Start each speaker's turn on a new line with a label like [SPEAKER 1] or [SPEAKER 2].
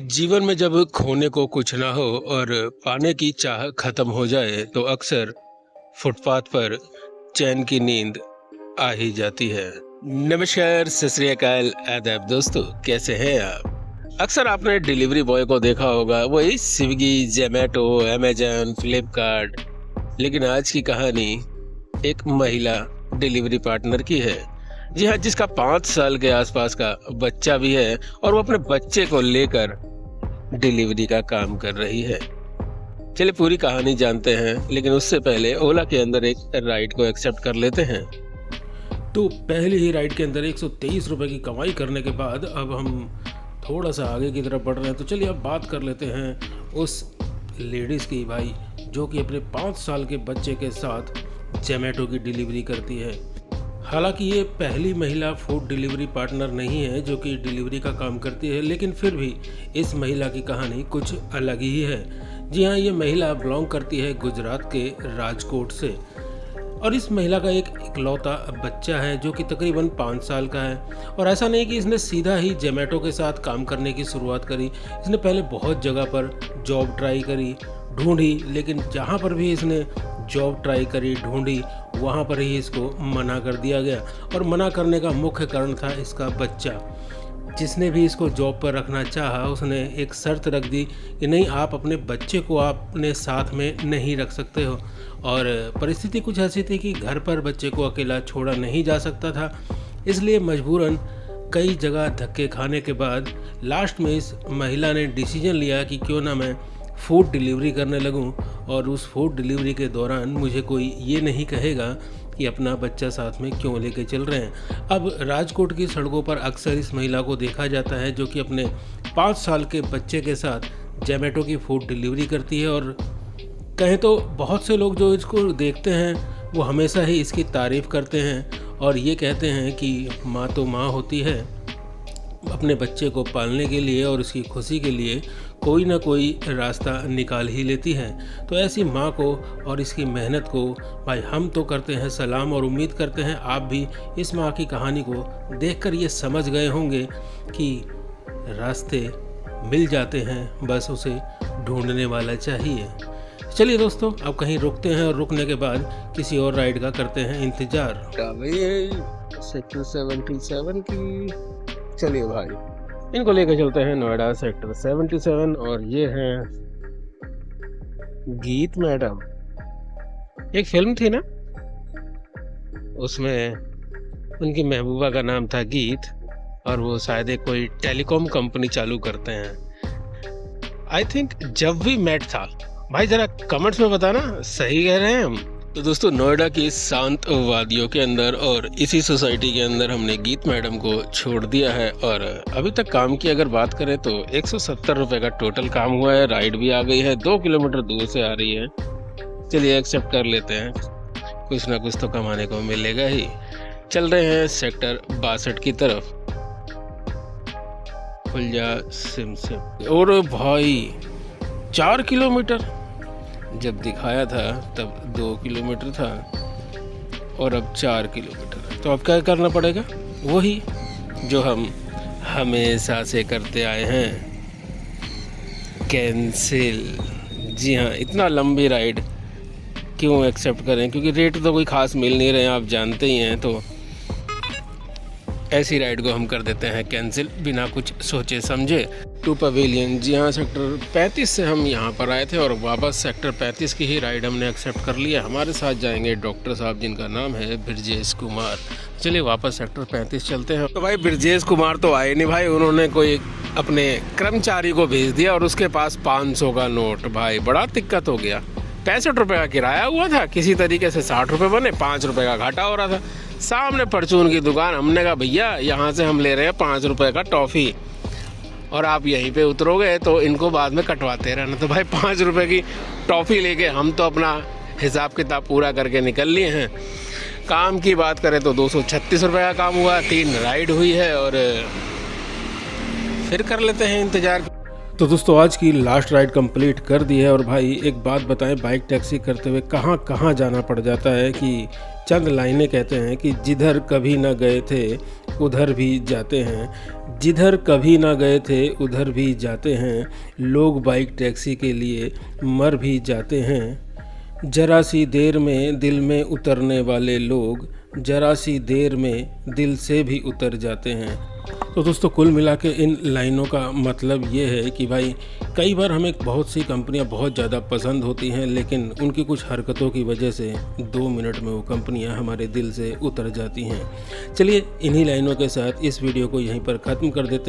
[SPEAKER 1] जीवन में जब खोने को कुछ ना हो और पाने की चाह खत्म हो जाए तो अक्सर फुटपाथ पर चैन की नींद आ ही जाती है। नमस्कार, सत श्री अकाल, आदाब दोस्तों, कैसे हैं आप? अक्सर आपने डिलीवरी बॉय को देखा होगा, वही स्विगी, जोमैटो, अमेजन, फ्लिपकार्ट। लेकिन आज की कहानी एक महिला डिलीवरी पार्टनर की है। जी हाँ, जिसका 5 साल के आसपास का बच्चा भी है और वो अपने बच्चे को लेकर डिलीवरी का काम कर रही है। चलिए पूरी कहानी जानते हैं, लेकिन उससे पहले ओला के अंदर एक राइड को एक्सेप्ट कर लेते हैं। तो पहले ही राइड के अंदर 123 रुपए की कमाई करने के बाद अब हम थोड़ा सा आगे की तरफ बढ़ रहे हैं। तो चलिए अब बात कर लेते हैं उस लेडीज़ की भाई, जो कि अपने 5 साल के बच्चे के साथ जोमैटो की डिलीवरी करती है। हालांकि ये पहली महिला फूड डिलीवरी पार्टनर नहीं है जो कि डिलीवरी का काम करती है, लेकिन फिर भी इस महिला की कहानी कुछ अलग ही है। जी हाँ, ये महिला बिलोंग करती है गुजरात के राजकोट से और इस महिला का एक इकलौता बच्चा है जो कि तकरीबन 5 साल का है। और ऐसा नहीं कि इसने सीधा ही जोमैटो के साथ काम करने की शुरुआत करी। इसने पहले बहुत जगह पर जॉब ट्राई करी, ढूंढी, लेकिन जहाँ पर भी इसने जॉब ट्राई करी, ढूंढी, वहाँ पर ही इसको मना कर दिया गया। और मना करने का मुख्य कारण था इसका बच्चा। जिसने भी इसको जॉब पर रखना चाहा, उसने एक शर्त रख दी कि नहीं, आप अपने बच्चे को अपने साथ में नहीं रख सकते हो। और परिस्थिति कुछ ऐसी थी कि घर पर बच्चे को अकेला छोड़ा नहीं जा सकता था, इसलिए मजबूरन कई जगह धक्के खाने के बाद लास्ट में इस महिला ने डिसीजन लिया कि क्यों ना मैं फूड डिलीवरी करने लगूं और उस फूड डिलीवरी के दौरान मुझे कोई ये नहीं कहेगा कि अपना बच्चा साथ में क्यों लेके चल रहे हैं। अब राजकोट की सड़कों पर अक्सर इस महिला को देखा जाता है जो कि अपने 5 साल के बच्चे के साथ जोमैटो की फूड डिलीवरी करती है। और कहें तो बहुत से लोग जो इसको देखते हैं वो हमेशा ही इसकी तारीफ़ करते हैं और ये कहते हैं कि माँ तो माँ होती है, अपने बच्चे को पालने के लिए और उसकी खुशी के लिए कोई ना कोई रास्ता निकाल ही लेती है। तो ऐसी माँ को और इसकी मेहनत को भाई हम तो करते हैं सलाम और उम्मीद करते हैं आप भी इस माँ की कहानी को देखकर ये समझ गए होंगे कि रास्ते मिल जाते हैं, बस उसे ढूंढने वाला चाहिए। चलिए दोस्तों, अब कहीं रुकते हैं और रुकने के बाद किसी और राइड का करते हैं इंतज़ार। सेक्टर 77 की, चलिए भाई इनको लेकर चलते हैं नोएडा सेक्टर 77। और ये हैं गीत मैडम। एक फिल्म थी ना, उसमें उनकी महबूबा का नाम था गीत और वो शायद एक कोई टेलीकॉम कंपनी चालू करते हैं। आई थिंक जब भी मैट था। भाई जरा कमेंट्स में बताना सही कह रहे हैं हम। तो दोस्तों, नोएडा की शांत वादियों के अंदर और इसी सोसाइटी के अंदर हमने गीत मैडम को छोड़ दिया है। और अभी तक काम की अगर बात करें तो 170 रुपये का टोटल काम हुआ है। राइड भी आ गई है, 2 किलोमीटर दूर से आ रही है। चलिए एक्सेप्ट कर लेते हैं, कुछ ना कुछ तो कमाने को मिलेगा ही। चल रहे हैं सेक्टर 62 की तरफ। खुल जा सिम सिम। और भाई 4 किलोमीटर, जब दिखाया था तब 2 किलोमीटर था और अब 4 किलोमीटर। तो अब क्या करना पड़ेगा? वही जो हम हमेशा से करते आए हैं, कैंसिल। जी हाँ, इतना लंबी राइड क्यों एक्सेप्ट करें, क्योंकि रेट तो कोई ख़ास मिल नहीं रहे हैं, आप जानते ही हैं। तो ऐसी राइड को हम कर देते हैं कैंसिल बिना कुछ सोचे समझे। टू पवेलियन, जी हाँ, सेक्टर 35 से हम यहाँ पर आए थे और वापस सेक्टर 35 की ही राइड हमने एक्सेप्ट कर लिया। हमारे साथ जाएंगे डॉक्टर साहब जिनका नाम है ब्रजेश कुमार। चलिए वापस सेक्टर 35 चलते हैं। तो भाई ब्रजेश कुमार तो आए नहीं भाई, उन्होंने कोई अपने कर्मचारी को भेज दिया और उसके पास 500 का नोट। भाई बड़ा दिक्कत हो गया। 65 रुपये का किराया हुआ था, किसी तरीके से 60 रुपये बने, 5 रुपये का घाटा हो रहा था। सामने परचून की दुकान, हमने कहा भैया यहाँ से हम ले रहे हैं 5 रुपये का टॉफ़ी और आप यहीं पे उतरोगे तो इनको बाद में कटवाते रहना। तो भाई 5 रुपये की टॉफ़ी लेके हम तो अपना हिसाब किताब पूरा करके निकल लिए हैं। काम की बात करें तो 236 रुपये का काम हुआ, 3 राइड हुई है और फिर कर लेते हैं इंतज़ार। तो दोस्तों, आज की लास्ट राइड कंप्लीट कर दी है। और भाई एक बात बताएं, बाइक टैक्सी करते हुए कहाँ कहाँ जाना पड़ जाता है कि चंद लाइनें कहते हैं कि जिधर कभी न गए थे उधर भी जाते हैं। जिधर कभी ना गए थे उधर भी जाते हैं, लोग बाइक टैक्सी के लिए मर भी जाते हैं। जरा सी देर में दिल में उतरने वाले लोग जरा सी देर में दिल से भी उतर जाते हैं। तो दोस्तों कुल मिला के इन लाइनों का मतलब ये है कि भाई कई बार हमें बहुत सी कंपनियां बहुत ज़्यादा पसंद होती हैं, लेकिन उनकी कुछ हरकतों की वजह से 2 मिनट में वो कंपनियां हमारे दिल से उतर जाती हैं। चलिए इन्हीं लाइनों के साथ इस वीडियो को यहीं पर ख़त्म कर देते हैं।